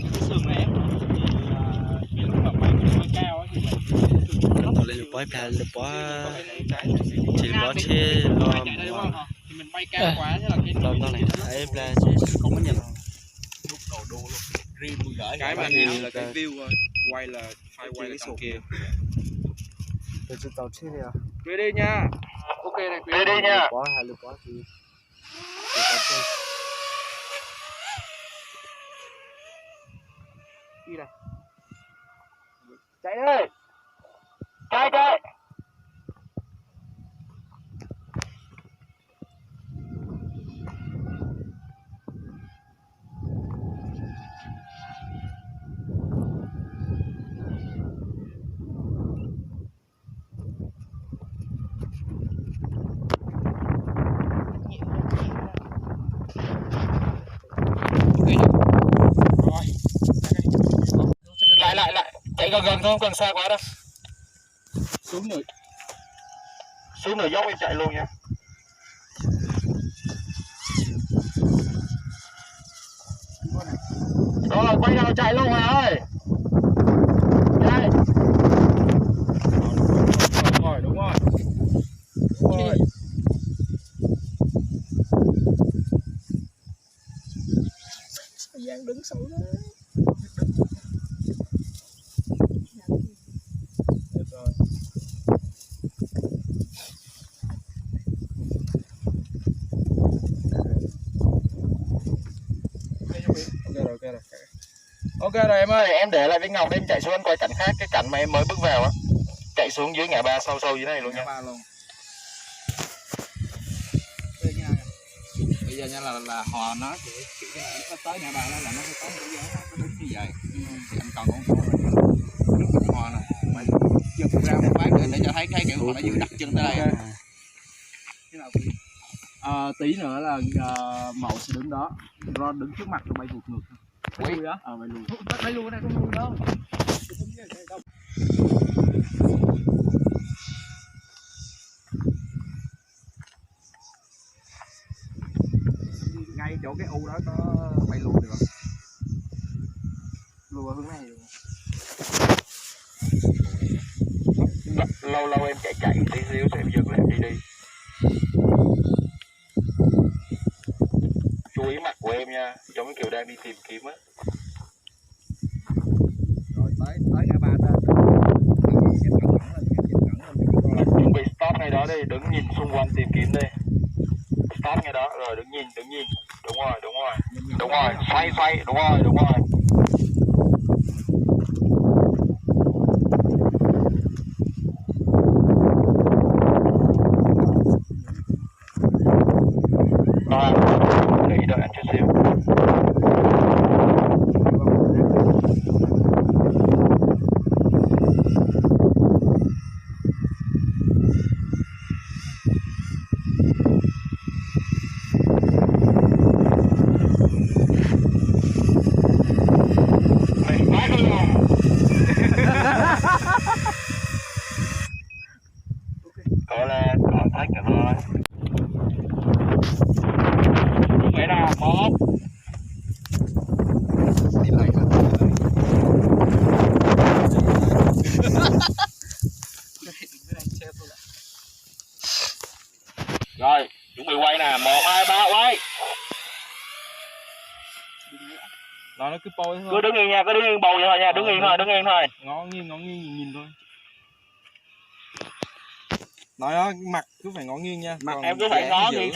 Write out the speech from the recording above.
cái sườn này thì cái lúc mà bay cao thì tôi lên bói pha lên bói chỉ bói chế lo thì mình bay cao quá thế là cái lo này ấy là không có nhận lúc đầu đô luôn riêng tôi gửi cái mà nhìn là cái view thôi, quay là phải quay cái sổ kia. tôi sẽ tàu chế này à Về đi nha. Ok này, Về đi nha. bói hai lượt bói thì đi này. Chạy đi. Chạy. Lại. Chạy gần thôi, không cần xa quá đâu. Xuống nửa dốc em chạy luôn nha. Rồi quay đầu chạy luôn Hòa ơi. Chạy. Đúng rồi. Giang đứng sâu đó. Ok rồi em ơi. Em để lại với Ngọc em chạy xuống em quay cảnh khác, cái cảnh mà em mới bước vào á. Chạy xuống dưới ngã ba sâu dưới này luôn nha. Bây giờ nha là hò nó kiểu cái này nó tới ngã ba đó là nó sẽ có một cái dáng nó đứng như vậy. Thì anh còn con số rồi nước hò nè, mà dừng ra một phát để cho thấy cái kiểu hò nó vừa đặt chân tới đây. Cái nào tí nữa là Mậu sẽ đứng đó, Ron đứng trước mặt rồi bay vụt ngược. Bay lùi á? Bay lùi. Bay lùi này không lùi đâu. Ngay chỗ cái u đó có bay lùi được. Lùi vào hướng này được. Lâu em chạy tí xíu xem dừng lại đi. Chú ý mặt của em nha, giống như kiểu đang đi tìm kiếm á. Rồi tới ngã ba ta. Chuẩn bị stop ngay đó đi, đứng nhìn xung quanh tìm kiếm đi. Stop ngay đó, rồi đứng nhìn. Đúng rồi, xoay, đúng rồi. Rồi, để ý đợi anh chút xíu. Có lên, còn thách cả thôi. Đúng vậy nào, một. Đi lại hả? Rồi, chuẩn bị quay nè, 1, 2, 3, quay. Nó cứ pôi thôi. Cứ đứng yên nha, cứ đứng yên bầu vậy thôi nha, đứng yên thôi. Ngó nghiêng nhìn thôi. Nói đó, mặt cứ phải ngó nghiêng nha. Mặt em cứ phải ngó nghiêng.